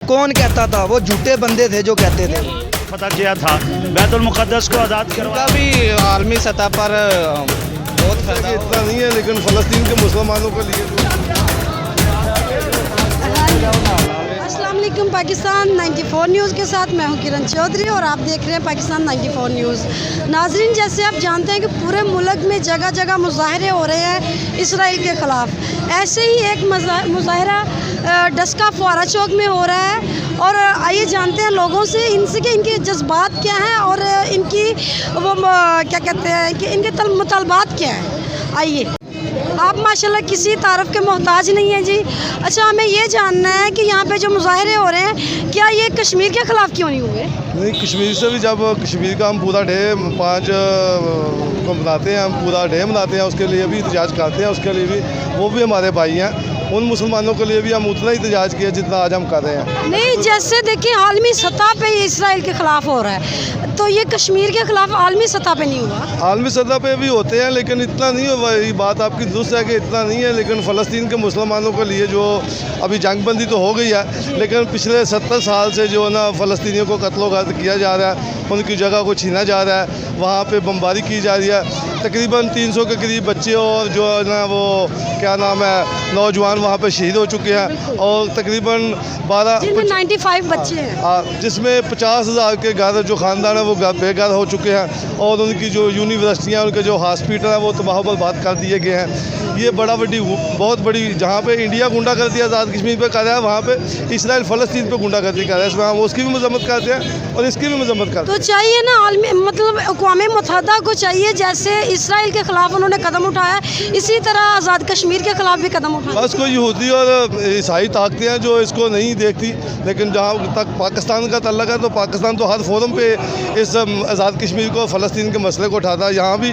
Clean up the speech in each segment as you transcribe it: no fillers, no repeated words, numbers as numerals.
कौन कहता था? वो झूठे बंदे थे जो कहते थे। फतह किया था, बैतुल मुक़द्दस को आज़ाद करवा। भी आलमी सतह पर बहुत फायदा इतना नहीं है, लेकिन फ़लस्तीन के मुसलमानों के लिए अस्सलाम वालेकुम। पाकिस्तान 94 न्यूज़ के साथ मैं हूं किरण चौधरी और आप देख रहे हैं पाकिस्तान 94 न्यूज़। नाजरीन, जैसे आप जानते हैं कि पूरे मुल्क में जगह जगह मुजाहरे हो रहे हैं इसराइल के ख़िलाफ़, ऐसे ही एक मुजाहरा डस्का फुआरा चौक में हो रहा है। और आइए जानते हैं लोगों से इनसे कि इनके जज्बात क्या हैं और इनकी वो क्या कहते हैं कि इनके मुतालबात क्या हैं। आइए, आप माशाल्लाह किसी तारफ़ के मोहताज नहीं हैं जी। अच्छा, हमें ये जानना है कि यहाँ पे जो मुजाहरे हो रहे हैं, क्या ये कश्मीर के ख़िलाफ़ क्यों नहीं हुए? नहीं, कश्मीर से भी जब कश्मीर का हम पूरा डे 5 को मनाते हैं, हम पूरा डे मनाते हैं, उसके लिए भी एहतजाज करते हैं, उसके लिए भी वो भी हमारे भाई हैं। उन मुसलमानों के लिए भी हम उतना ही एहतजाज किया जितना आज हम कर रहे हैं। नहीं, जैसे देखिए आलमी सतह पे इसराइल के ख़िलाफ़ हो रहा है, तो ये कश्मीर के ख़िलाफ़ आलमी सतह पे नहीं हुआ? आलमी सतह पे भी होते हैं, लेकिन इतना नहीं हुआ। ये बात आपकी दुरुस्त है कि इतना नहीं है, लेकिन फ़लस्तीन के मुसलमानों के लिए जो अभी जंगबंदी तो हो गई है, लेकिन पिछले 70 साल से जो ना फ़लस्तीनियों को कत्ल-ओ-गारत किया जा रहा है, उनकी जगह को छीना जा रहा है, वहाँ पे बमबारी की जा रही है। तकरीबन 300 के करीब बच्चे और जो है ना वो क्या नाम है नौजवान वहाँ पे शहीद हो चुके हैं, और तकरीबन 95 बच्चे हैं, जिसमें 50,000 के घर जो ख़ानदान है वो बेघर हो चुके हैं, और उनकी जो यूनिवर्सिटियाँ, उनके जो हॉस्पिटल हैं वो तबाह बर्बाद कर दिए गए हैं। ये बहुत बड़ी जहाँ पे इंडिया गुंडागर्दी आज़ाद कश्मीर पे कर रहा है, वहाँ पे इसराइल फ़लस्तीन पे गुंडागर्दी कर रहा है। इसमें हम उसकी भी मजम्मत करते हैं और इसकी भी मजम्मत करते हैं। तो चाहिए ना आलमी मतलब अक़वाम मुत्तहिदा को चाहिए, जैसे इसराइल के ख़िलाफ़ उन्होंने कदम उठाया, इसी तरह आज़ाद कश्मीर के ख़िलाफ़ भी कदम उठाया। बस कोई यहूदी और ईसाई ताकतें हैं जो इसको नहीं देखती, लेकिन जहाँ तक पाकिस्तान का तल्लक है तो पाकिस्तान तो हर फोरम पे इस आज़ाद कश्मीर को फ़लस्तीन के मसले को उठाता है। यहाँ भी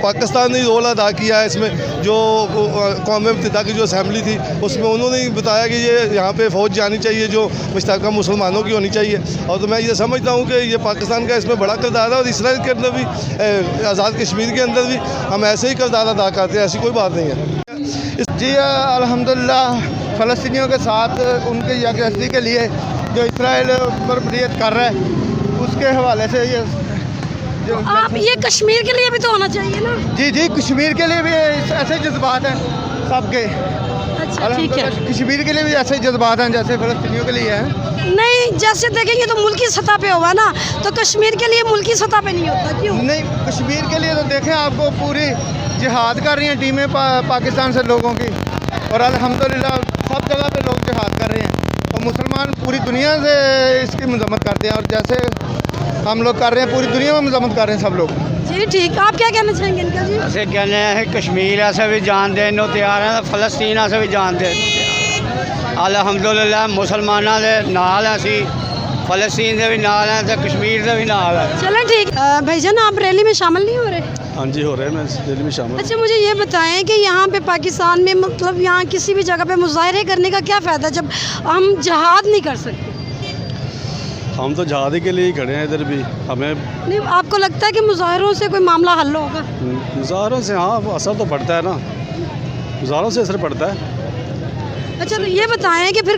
पाकिस्तान ने रोल अदा किया है इसमें। जो कौम मुत्तहिदा की जो असम्बली थी उसमें उन्होंने बताया कि ये यहाँ पे फ़ौज जानी चाहिए जो मुश्तरका मुसलमानों की होनी चाहिए, और तो मैं ये समझता हूँ कि ये पाकिस्तान का इसमें बड़ा किरदार है, और इसराइल के अंदर भी आज़ाद कश्मीर के अंदर भी हम ऐसे ही किरदार अदा करते हैं, ऐसी कोई बात नहीं है। जी अल्हम्दुलिल्लाह, फ़लस्तीनियों के साथ उनकी यकजहती के लिए जो इसराइल बर्बरियत कर रहा है उसके हवाले से ये आप ये कश्मीर के लिए भी तो होना चाहिए ना। जी, कश्मीर के लिए भी ऐसे जज्बात हैं सबके। अच्छा, ठीक है। कश्मीर के लिए भी ऐसे जज्बात हैं जैसे फ़लस्तीनियों के लिए हैं। नहीं, जैसे देखेंगे तो मुल्की सतह पे होगा ना, तो कश्मीर के लिए मुल्की सतह पे नहीं होता, क्यों? नहीं, कश्मीर के लिए तो देखें आपको पूरी जिहाद कर रही हैं टीमें पाकिस्तान से लोगों की, और अल्हम्दुलिल्लाह सब जगह पे लोग जिहाद कर रहे हैं, और मुसलमान पूरी दुनिया से इसकी मजम्मत करते हैं, और जैसे हम लोग कर रहे हैं पूरी दुनिया में मजम्मत कर रहे हैं सब लोग। जी ठीक, आप क्या कहना चाहेंगे इनका जी? ऐसे कहने हैं कश्मीर ऐसे भी जान देने तैयार हैं, फ़लस्तीन ऐसे भी जान दे अल्हम्दुलिल्लाह मुसलमानों के नाल हैं, असी फ़लस्तीन से भी नाल हैं तो कश्मीर से भी नाल है। चलें ठीक। भाईजान, आप रैली में शामिल नहीं हो रहे? हाँ जी, हो रहे हैं, मैं रैली में शामिल। अच्छा, मुझे ये बताएं कि यहाँ पे पाकिस्तान में मतलब यहाँ किसी भी जगह पे मुजाहरे करने का क्या फ़ायदा जब हम जहाद नहीं कर सकते? हम तो जहादी के लिए ही खड़े हैं इधर भी। हमें नहीं, आपको लगता है कि मुजाहरों से कोई मामला हल होगा? मुजाहरों से हाँ असर तो पड़ता है ना, मुजाहरों से असर पड़ता है। अच्छा, तो ये बताएं कि फिर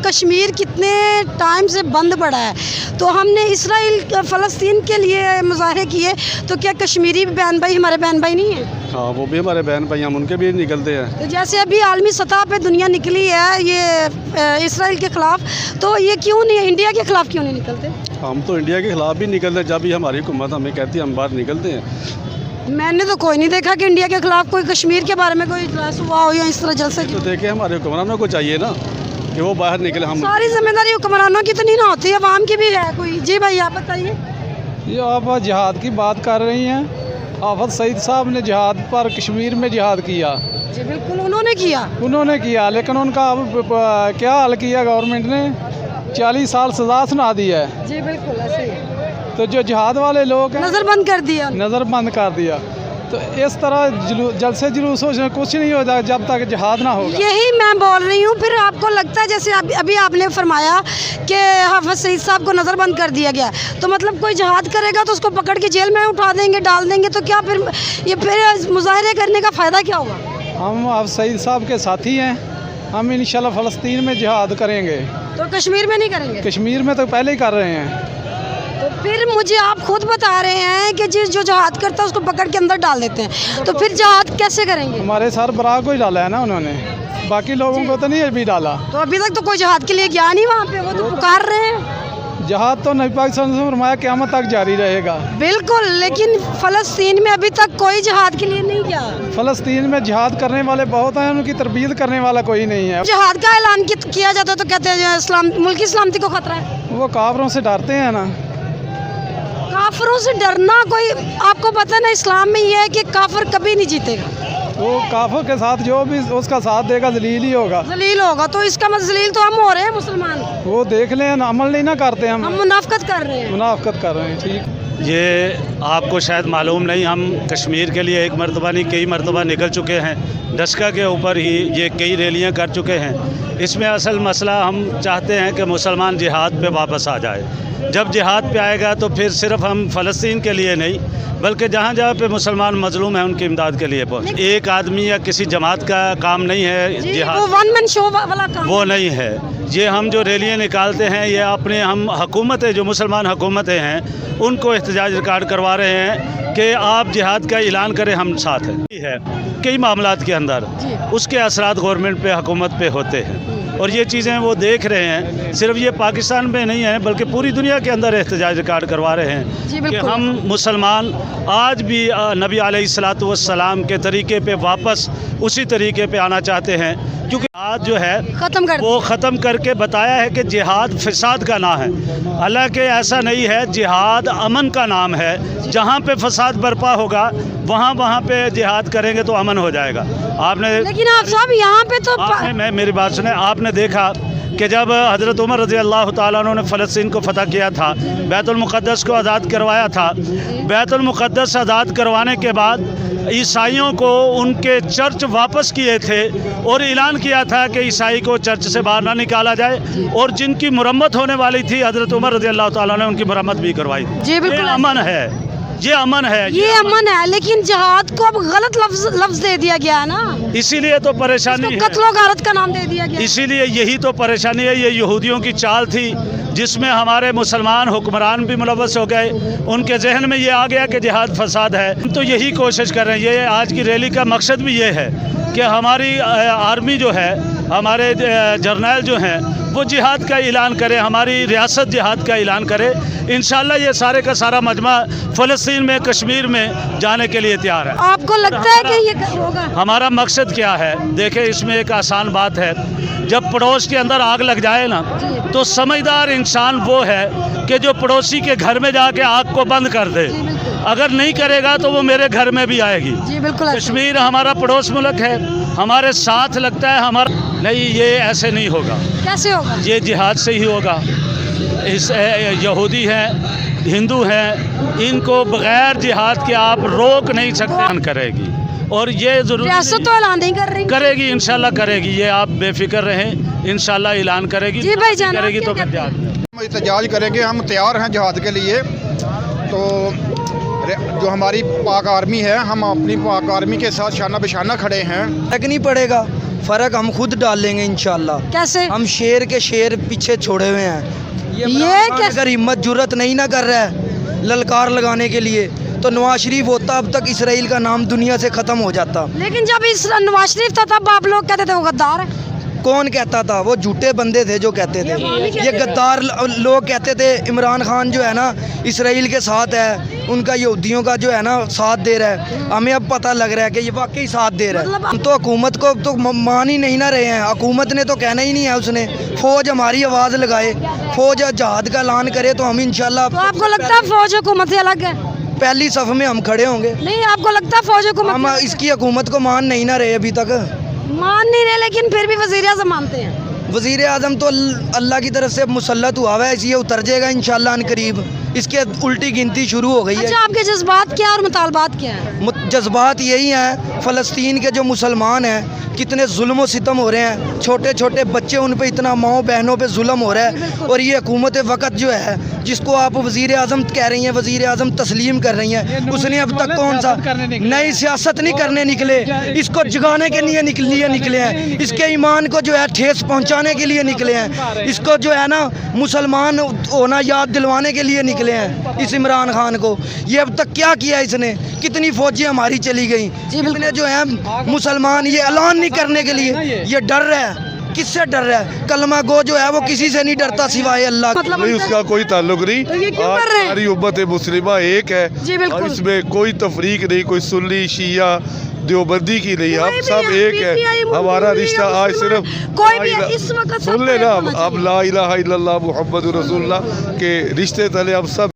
कश्मीर कितने टाइम से बंद पड़ा है, तो हमने इसराइल फ़लस्तीन के लिए मुजाहरे किए, तो क्या कश्मीरी बहन भाई हमारे बहन भाई नहीं हैं? हाँ, वो भी हमारे बहन भाई, हम उनके भी निकलते हैं। तो जैसे अभी आलमी सतह पे दुनिया निकली है ये इसराइल के ख़िलाफ़, तो ये क्यों नहीं, इंडिया के ख़िलाफ़ क्यों नहीं निकलते? हम तो इंडिया के ख़िलाफ़ भी निकलते हैं, जब भी हमारी हुकूमत हमें कहती है हम बाहर निकलते हैं। मैंने तो कोई नहीं देखा कि इंडिया के ख़िलाफ़ कोई कश्मीर के बारे में कोई इजलास हुआ हो या इस तरह जलसे तो देखिए हमारे हुक्मरानों को चाहिए ना कि वो बाहर निकले। हम सारी जिम्मेदारी हुक्मरानों की तो नहीं ना होती, अवाम की भी है कोई। जी भाई, आप बताइए। ये आप जिहाद की बात कर रही हैं, आफत सईद साहब ने जिहाद पर कश्मीर में जिहाद किया। जी बिल्कुल, उन्होंने किया, लेकिन उनका अब क्या हाल किया गवर्नमेंट ने? 40 साल सज़ा सुना दी है। जी बिल्कुल, ऐसे ही। तो जो जिहाद वाले लोग हैं नज़रबंद कर दिया। तो इस तरह जलसे जुलूसों से कुछ नहीं होता जब तक जिहाद ना होगा। यही मैं बोल रही हूँ। फिर आपको लगता है जैसे अभी आपने फरमाया कि हाफिज सईद साहब को नज़रबंद कर दिया गया, तो मतलब कोई जिहाद करेगा तो उसको पकड़ के जेल में उठा देंगे, डाल देंगे, तो क्या फिर मुजाहरे करने का फ़ायदा क्या होगा? हम हाफिज सईद साहब के साथी हैं, हम इंशाल्लाह फ़लस्तीन में जिहाद करेंगे। तो कश्मीर में नहीं करेंगे? कश्मीर में तो पहले ही कर रहे हैं। तो फिर मुझे आप खुद बता रहे हैं कि जो जहाद करता है उसको पकड़ के अंदर डाल देते हैं, तो फिर जहाद कैसे करेंगे? हमारे सरबराह को ही डाला है ना उन्होंने, बाकी लोगों को तो नहीं अभी डाला। तो अभी तक तो कोई जहाद के लिए गया नहीं वहाँ पे, वो तो पुकार रहे हैं। जहाद तो नबी पाक सल्लल्लाहु अलैहि वसल्लम ने फरमाया क़यामत तक जारी रहेगा। बिल्कुल, लेकिन फ़लस्तीन में अभी तक कोई जहाद के लिए नहीं गया। फ़लस्तीन में जिहाद करने वाले बहुत हैं, उनकी तरबियत करने वाला कोई नहीं है। जहाद का ऐलान किया जाता है तो कहते हैं इस्लाम मुल्क की सलामती को खतरा है। वो काफरों से डरते हैं ना। काफरों से डरना कोई, आपको पता है ना इस्लाम में ये है कि काफिर कभी नहीं जीतेगा। वो काफिर के साथ जो भी उसका साथ देगा जलील ही होगा। जलील होगा, तो इसका मतलब जलील तो हम हो रहे हैं मुसलमान। वो देख लें, अमल नहीं ना करते हम मुनाफकत कर रहे हैं। मुनाफकत कर रहे हैं। ठीक, ये आपको शायद मालूम नहीं, हम कश्मीर के लिए एक मरतबा नहीं कई मरतबा निकल चुके हैं। डस्का के ऊपर ही ये कई रैलियां कर चुके हैं। इसमें असल मसला हम चाहते हैं कि मुसलमान जिहाद पे वापस आ जाए। जब जिहाद पे आएगा तो फिर सिर्फ हम फ़लस्तीन के लिए नहीं बल्कि जहाँ जहाँ पे मुसलमान मजलूम हैं उनकी इमदाद के लिए पहुँच। एक आदमी या किसी जमात का काम नहीं है जिहाद, वो वन मैन शो वाला काम वो नहीं है। ये हम जो रैलियाँ निकालते हैं ये अपने हम हुकूमतें जो मुसलमान हुकूमतें हैं उनको एहतजाज रिकॉर्ड करवा रहे हैं कि आप जिहाद का ऐलान करें, हम साथ हैं। कई मामलात के अंदर उसके असरात गवर्नमेंट पे हुकूमत पे होते हैं और ये चीज़ें वो देख रहे हैं। सिर्फ ये पाकिस्तान में नहीं है बल्कि पूरी दुनिया के अंदर एहतजाज रिकॉर्ड करवा रहे हैं कि हम मुसलमान आज भी नबी अलैहिस्सलातु वस्सलाम के तरीके पे वापस उसी तरीके पे आना चाहते हैं, क्योंकि आज जो है वो ख़त्म करके बताया है कि जिहाद फसाद का नाम है। हालांकि ऐसा नहीं है, जिहाद अमन का नाम है। जहाँ पे फसाद बर्पा होगा वहाँ पे जिहाद करेंगे तो अमन हो जाएगा। आपने, लेकिन आप साहब यहाँ पे तो मेरी बात सुने, आपने देखा कि जब हज़रत उमर रज़ी अल्लाह ताला अन्हु ने फ़लस्तीन को फ़तह किया था, बैतुल मुक़द्दस को आज़ाद करवाया था, बैतुल मुक़द्दस आज़ाद करवाने के बाद ईसाइयों को उनके चर्च वापस किए थे और ऐलान किया था कि ईसाई को चर्च से बाहर ना निकाला जाए और जिनकी मुरम्मत होने वाली थी हज़रत उमर रज़ी अल्लाह ताला ने उनकी मुरम्मत भी करवाई। जी बिल्कुल, ये अमन है, ये अमन है, ये अमन है। लेकिन जिहाद को अब गलत लफ्ज दे दिया गया है ना, इसीलिए तो परेशानी है, कत्लो गारत का नाम दे दिया गया। इसीलिए यही तो परेशानी है। ये यहूदियों की चाल थी जिसमें हमारे मुसलमान हुक्मरान भी मुलव्वस हो गए, उनके जहन में ये आ गया कि जिहाद फसाद है। हम तो यही कोशिश कर रहे हैं। ये आज की रैली का मकसद भी ये है कि हमारी आर्मी जो है, हमारे जर्नैल जो हैं वो जिहाद का ऐलान करे, हमारी रियासत जिहाद का ऐलान करे। इंशाल्लाह ये सारे का सारा मजमा फ़लस्तीन में, कश्मीर में जाने के लिए तैयार है। आपको लगता है कि ये होगा? हमारा मकसद क्या है? देखें, इसमें एक आसान बात है, जब पड़ोस के अंदर आग लग जाए ना तो समझदार इंसान वो है कि जो पड़ोसी के घर में जाके आग को बंद कर दे। अगर नहीं करेगा तो वो मेरे घर में भी आएगी। जी बिल्कुल। कश्मीर हमारा पड़ोस मुल्क है, हमारे साथ लगता है हमारा नहीं, ये ऐसे नहीं होगा। कैसे होगा? ये जिहाद से ही होगा। इस यहूदी हैं, हिंदू हैं, इनको बग़ैर जिहाद के आप रोक नहीं सकते। करेगी और ये ज़रूर रियासत तो ऐलान नहीं कर रही, करेगी, इंशाल्लाह करेगी। ये आप बेफिक्र रहें, इंशाल्लाह ऐलान करेगी। जी भाई जान, करेगी तो फिर हम एहतजाज करेंगे, हम तैयार हैं जिहाद के लिए। तो जो हमारी पाक आर्मी है, हम अपनी पाक आर्मी के साथ शाना बिशाना खड़े हैं। फ़र्क नहीं पड़ेगा, फ़र्क हम खुद डाल लेंगे इंशाल्लाह। कैसे? हम शेर के शेर पीछे छोड़े हुए हैं। ये अगर हिम्मत जुर्रत नहीं ना कर रहा है ललकार लगाने के लिए तो नवाज शरीफ होता, अब तक इसराइल का नाम दुनिया से ख़त्म हो जाता। लेकिन जब इस नवाज शरीफ था तब आप लोग कहते थे वो गद्दार है। कौन कहता था? वो झूठे बंदे थे जो कहते थे। ये गद्दार लोग कहते थे। इमरान खान जो है ना इसराइल के साथ है, उनका यहूदियों का जो है ना साथ दे रहा है। हमें अब पता लग रहा है कि ये वाकई साथ दे रहा है। हम तो हुकूमत को तो मान ही नहीं ना रहे हैं। हुकूमत ने तो कहना ही नहीं है, उसने फ़ौज हमारी आवाज़ लगाए, फ़ौज जहाद का ऐलान करे तो हम इंशाल्लाह। तो आपको लगता है फ़ौज हुकूमत से अलग है? पहली सफ में हम खड़े होंगे। नहीं, आपको लगता है फ़ौज हुकूमत? हम इसकी हुकूमत को मान नहीं ना रहे अभी तक। मान नहीं रहे, लेकिन फिर भी वज़ीर आज़म मानते हैं। वज़ीर आज़म तो अल्लाह की तरफ से मुसल्लत हुआ है, ये उतर जाएगा इंशाल्लाह अनकरीब। इसके उल्टी गिनती शुरू हो गई है। अच्छा, आपके जज्बात क्या और मुतालबात क्या है? जज्बात यही हैं, फ़लस्तीन के जो मुसलमान हैं कितने जुल्म व सितम हो रहे हैं, छोटे छोटे बच्चे, उन पे इतना माओ बहनों पे जुल्म हो रहा है। और ये हुकूमत वक़्त जो है جس کو آپ وزیر اعظم کہہ رہی ہیں, وزیر اعظم تسلیم کر رہی ہیں, اس نے اب تک کون سا نئی سیاست نہیں کرنے نکلے, اس کو جگانے کے لیے نکلے ہیں, اس کے ایمان کو جو ہے ٹھیس پہنچانے کے لیے نکلے ہیں, اس کو جو ہے نا مسلمان ہونا یاد دلوانے کے لیے نکلے ہیں اس عمران خان کو. یہ اب تک کیا کیا اس نے, کتنی فوجیں ہماری چلی گئیں, کتنے جو ہیں مسلمان یہ اعلان نہیں کرنے کے لیے یہ ڈر رہا ہے. کس سے ڈر رہا ہے؟ کلمہ گو جو ہے وہ کسی سے نہیں ڈرتا سوائے اللہ. نہیں, اس کا کوئی تعلق نہیں. ہماری امت مسلمہ ایک ہے, اور اس میں کوئی تفریق نہیں, کوئی سنی شیعہ دیوبندی کی نہیں, ہم سب ایک ہے. ہمارا رشتہ آج صرف سن لینا, اب لا الہ الا اللہ محمد رسول اللہ کے رشتے تلے ہم سب